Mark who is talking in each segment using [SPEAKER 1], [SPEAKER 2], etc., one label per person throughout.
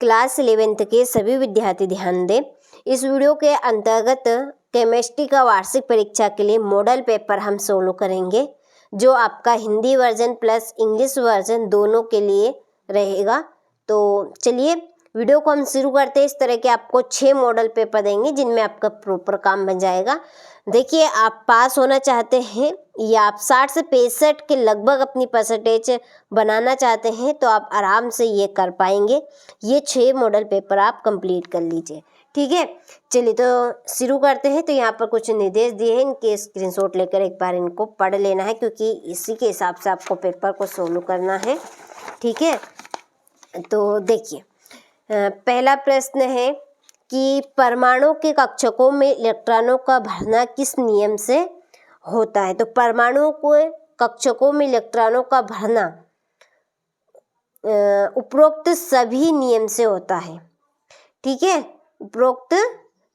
[SPEAKER 1] Class 11th के सभी विद्यार्थी ध्यान दें। इस वीडियो के अंतर्गत केमिस्ट्री का वार्षिक परीक्षा के लिए मॉडल पेपर हम सोल्व करेंगे, जो आपका Hindi version plus English version दोनों के लिए रहेगा। तो चलिए वीडियो को हम शुरू करते हैं। इस तरह के आपको 6 मॉडल पेपर देंगे जिनमें आपका प्रॉपर काम बन जाएगा। देखिए, आप पास होना चाहते हैं या आप 60 से 65 के लगभग अपनी परसेंटेज बनाना चाहते हैं तो आप आराम से ये कर पाएंगे। ये 6 मॉडल पेपर आप कंप्लीट कर लीजिए, ठीक है। चलिए तो शुरू करते हैं। तो यहाँ पर कुछ निर्देश दिए हैं, इनके स्क्रीनशॉट लेकर एक बार इनको पढ़ लेना है, क्योंकि इसी के हिसाब से आपको पेपर को सोल्व करना है, ठीक है। तो देखिए, पहला प्रश्न है कि परमाणु के कक्षकों में इलेक्ट्रॉनों का भरना किस नियम से होता है। तो परमाणु के कक्षकों में इलेक्ट्रॉनों का भरना उपरोक्त सभी नियम से होता है, ठीक है। उपरोक्त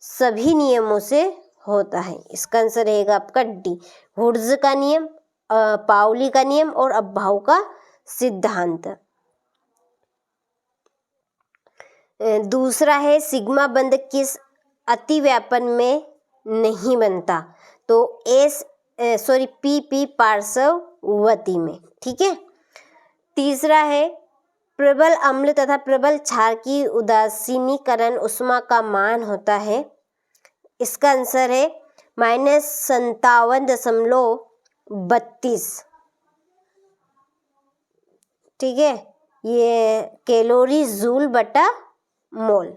[SPEAKER 1] सभी नियमों से होता है। इसका आंसर रहेगा आपका डी, हुर्ज का नियम, पाउली का नियम और अभाव का सिद्धांत। दूसरा है सिग्मा बंध किस अतिव्यापन में नहीं बनता। तो पी पार्श्ववर्ती में, ठीक है। तीसरा है प्रबल अम्ल तथा प्रबल क्षार की उदासीनीकरण ऊष्मा का मान होता है। इसका आंसर है -57.32, ठीक है। ये कैलोरी जूल बटा मोल।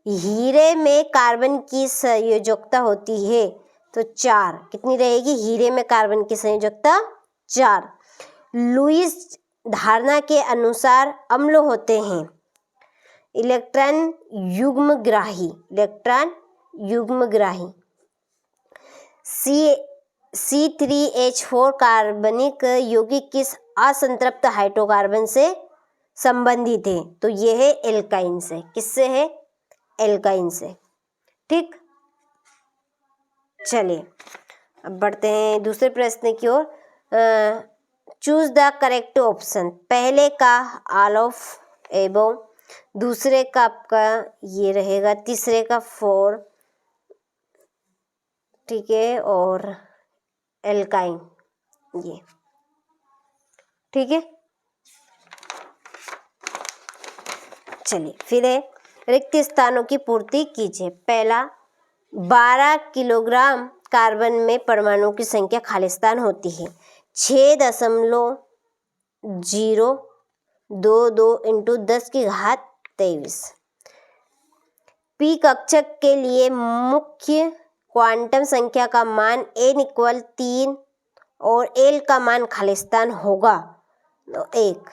[SPEAKER 1] हीरे में कार्बन की संयोजकता होती है तो 4, कितनी रहेगी। हीरे में कार्बन की संयोजकता 4। लुईस धारणा के अनुसार अम्ल होते हैं इलेक्ट्रॉन युग्मग्राही, C3H4 कार्बनिक यौगिक किस असंतृप्त हाइड्रोकार्बन से संबंधित है। तो यह है एल्काइन से। किससे है? एल्काइन से, ठीक। चलिए अब बढ़ते हैं दूसरे प्रश्न की ओर। Choose the correct option. पहले का ऑल ऑफ एबव, दूसरे का आपका ये रहेगा, तीसरे का 4, ठीक है, और एल्काइन ये, ठीक है। चलिए फिर है रिक्त स्थानों की पूर्ति कीजिए। पहला 12 किलोग्राम कार्बन में परमाणु की संख्या खालिस्तान होती है 6.022 × 10⁻23। पी कक्षक के लिए मुख्य क्वांटम संख्या का मान n = 3 और L का मान खालिस्तान होगा तो 1।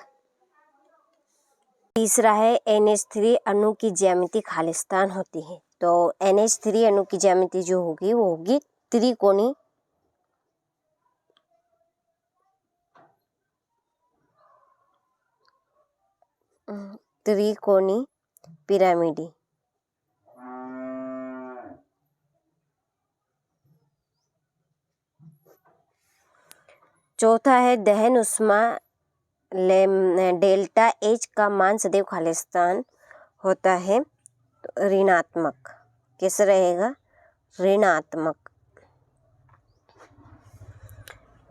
[SPEAKER 1] तीसरा है NH3 अणु की ज्यामिति खालिस्तान होती है। तो NH3 अणु की ज्यामिति जो होगी वो होगी त्रिकोणी पिरामिडी। चौथा है दहन उष्मा डेल्टा H का मान सदैव खालिस्तान होता है तो ऋणात्मक। कैसे रहेगा? ऋणात्मक।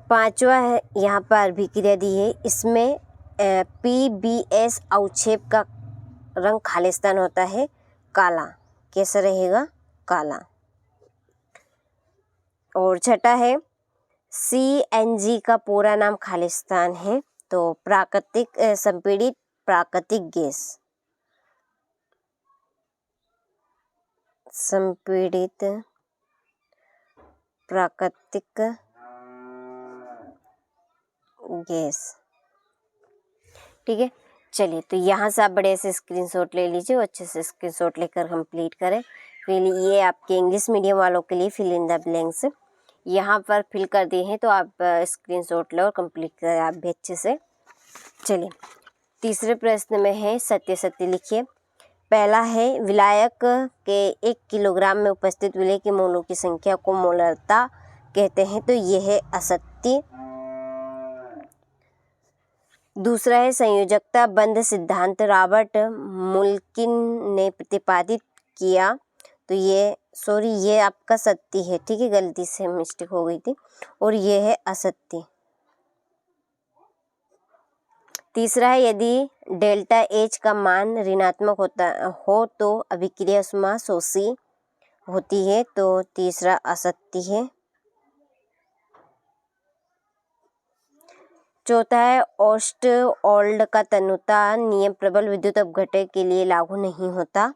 [SPEAKER 1] पांचवा है, यहाँ पर अभिक्रिया दी है, इसमें PbS अवक्षेप का रंग खालिस्तान होता है काला। कैसे रहेगा? काला। और छठा है CNG का पूरा नाम खालिस्तान है तो प्राकृतिक संपीड़ित प्राकृतिक गैस, संपीड़ित प्राकृतिक गैस, ठीक है। चलिए तो यहाँ से आप बड़े से स्क्रीनशॉट ले लीजिए, अच्छे से स्क्रीनशॉट लेकर कंप्लीट करें। फिर ये आपके इंग्लिश मीडियम वालों के लिए फिल इन द ब्लैंक्स यहाँ पर फिल कर दिए हैं तो आप स्क्रीनशॉट लो और कंप्लीट करें आप भी अच्छे से। चलिए तीसरे प्रश्न में है सत्य सत्य लिखिए। पहला है विलायक के 1 किलोग्राम में उपस्थित विलय के मोलों की संख्या को मोलरता कहते हैं तो यह है असत्य। दूसरा है संयोजकता बंध सिद्धांत, रॉबर्ट मुल्किन ने प्रतिपादित किया। तो ये आपका सत्य है, ठीक है, गलती से मिस्टेक हो गई थी, और ये है असत्य। तीसरा है यदि डेल्टा एच का मान ऋणात्मक हो तो अभिक्रिया ऊष्मा शोषी होती है। तो तीसरा असत्य है। चौथा है ओल्ड का तन्यता नियम प्रबल विद्युत अपघटन के लिए लागू नहीं होता।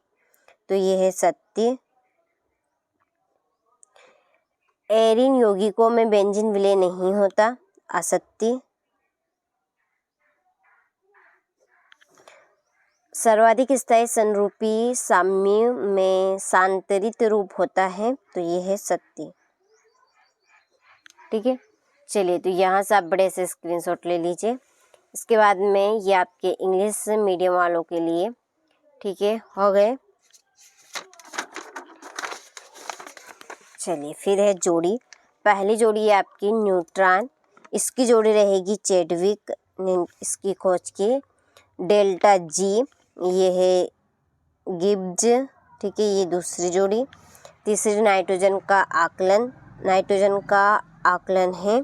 [SPEAKER 1] तो ये है सत्य। एरिन यौगिकों में बेंजीन विलय नहीं होता, असत्य। सर्वाधिक स्थायी समरूपी साम्य में सांतरित रूप होता है। तो ये है सत्य, ठीक है। चलिए, तो यहाँ से आप बड़े से स्क्रीनशॉट ले लीजिए। इसके बाद में ये आपके इंग्लिश मीडियम वालों के लिए, ठीक है, हो गए। चलिए, फिर है जोड़ी। पहली जोड़ी है आपकी न्यूट्रॉन, इसकी जोड़ी रहेगी चैडविक ने इसकी खोज की। डेल्टा जी ये है गिब्ज, ठीक है, ये दूसरी जोड़ी। तीसरी नाइट्रोजन का आकलन है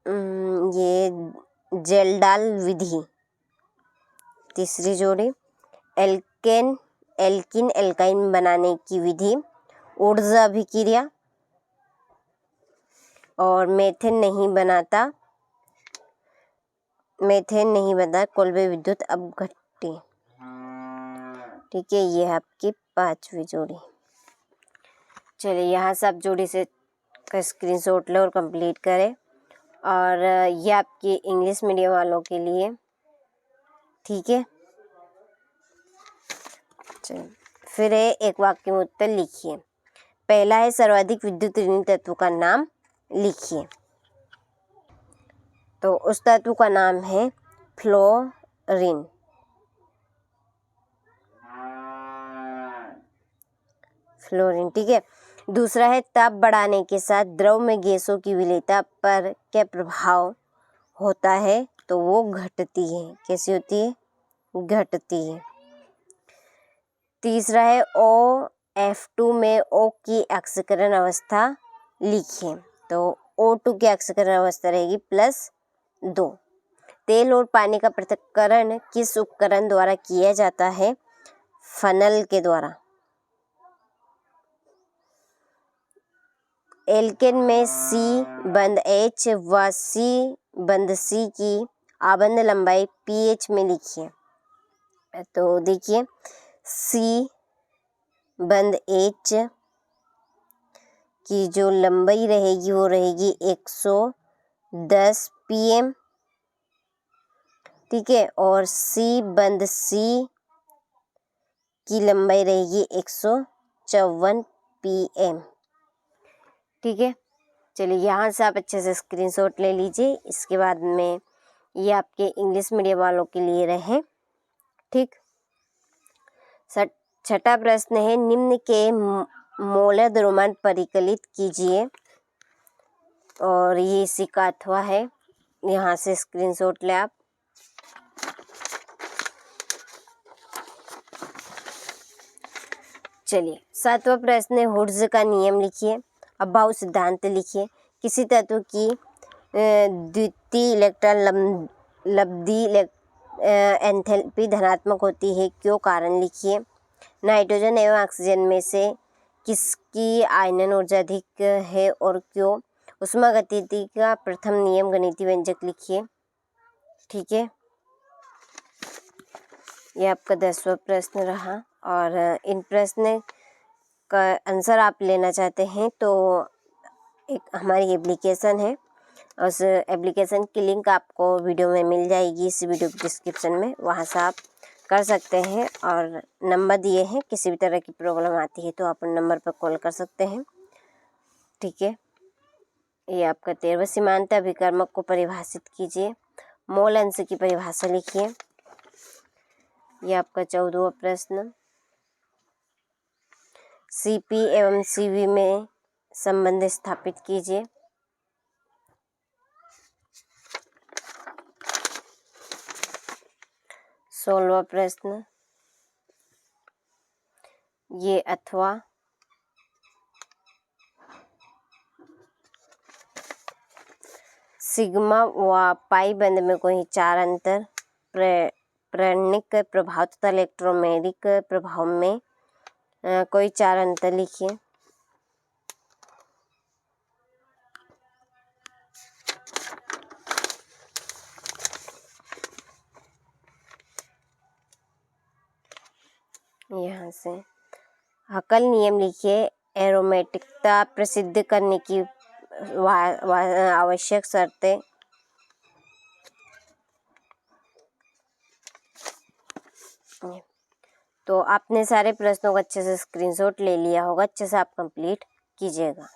[SPEAKER 1] ये जेल्डाल विधि, तीसरी जोड़ी। एल्किन एल्काइन बनाने की विधि ऊर्जा अभिक्रिया, और मेथेन नहीं बनता कोल्बे विद्युत अपघट्य, ठीक है। ये है आपकी पांचवी जोड़ी। चलिए, यहाँ से आप जोड़ी से का स्क्रीनशॉट लें और कंप्लीट करें। और ये आपके इंग्लिश मीडियम वालों के लिए, ठीक है। चलिए, फिर है एक वाक्य में उत्तर लिखिए। पहला है सर्वाधिक विद्युत ऋणी तत्व का नाम लिखिए। तो उस तत्व का नाम है फ्लोरीन, ठीक है। दूसरा है ताप बढ़ाने के साथ द्रव में गैसों की विलेयता पर क्या प्रभाव होता है। तो वो घटती है। कैसी होती है? घटती है। तीसरा है OF2 में O की ऑक्सीकरण अवस्था लिखिए। तो O2 की ऑक्सीकरण अवस्था रहेगी +2। तेल और पानी का पृथक्करण किस उपकरण द्वारा किया जाता है? फनल के द्वारा। एल्केन में C बंध H व C बंध C की आबंध लंबाई pH में लिखिए। तो देखिए, C बंध H की जो लंबाई रहेगी वो रहेगी 110 pm, ठीक है। और C बंध C की लंबाई रहेगी 154 pm, ठीक है। चलिए, यहाँ से आप अच्छे से स्क्रीनशॉट ले लीजिए। इसके बाद में ये आपके इंग्लिश मीडियम वालों के लिए रहे, ठीक। छठा प्रश्न है निम्न के मोलर द्रव्यमान परिकलित कीजिए, और ये इसी का अथवा है। यहाँ से स्क्रीनशॉट ले आप। चलिए, सातवां प्रश्न है हुर्ज का नियम लिखिए। अभाव सिद्धांत लिखिए। किसी तत्व की द्वितीय इलेक्ट्रॉन लब्धि एंथैल्पी धनात्मक होती है, क्यों? कारण लिखिए। नाइट्रोजन एवं ऑक्सीजन में से किसकी आयनन ऊर्जा अधिक है और क्यों? ऊष्मागतिकी का प्रथम नियम गणितीय व्यंजक लिखिए, ठीक है। यह आपका 10वां प्रश्न रहा। और इन प्रश्न का आंसर आप लेना चाहते हैं तो एक हमारी एप्लीकेशन है, उस एप्लीकेशन की लिंक आपको वीडियो में मिल जाएगी, इस वीडियो के डिस्क्रिप्शन में, वहाँ से आप कर सकते हैं। और नंबर दिए हैं, किसी भी तरह की प्रॉब्लम आती है तो आप नंबर पर कॉल कर सकते हैं, ठीक है। ये आपका 13वां सीमांत अभिकर्मक को परिभाषित कीजिए। मोल अंश की परिभाषा लिखिए। ये आपका 14वां प्रश्न। CP एवं CV में संबंध स्थापित कीजिए। 16वां प्रश्न, ये अथवा सिग्मा व पाई बंध में कोई चार अंतर प्रेरणिक प्रभाव तथा इलेक्ट्रोमेरिक प्रभाव में कोई चार अंतर लिखिए। यहाँ से हकल नियम लिखिए। एरोमेटिकता प्रसिद्ध करने की आवश्यक शर्तें। तो आपने सारे प्रश्नों का अच्छे से स्क्रीनशॉट ले लिया होगा, अच्छे से आप कंप्लीट कीजिएगा।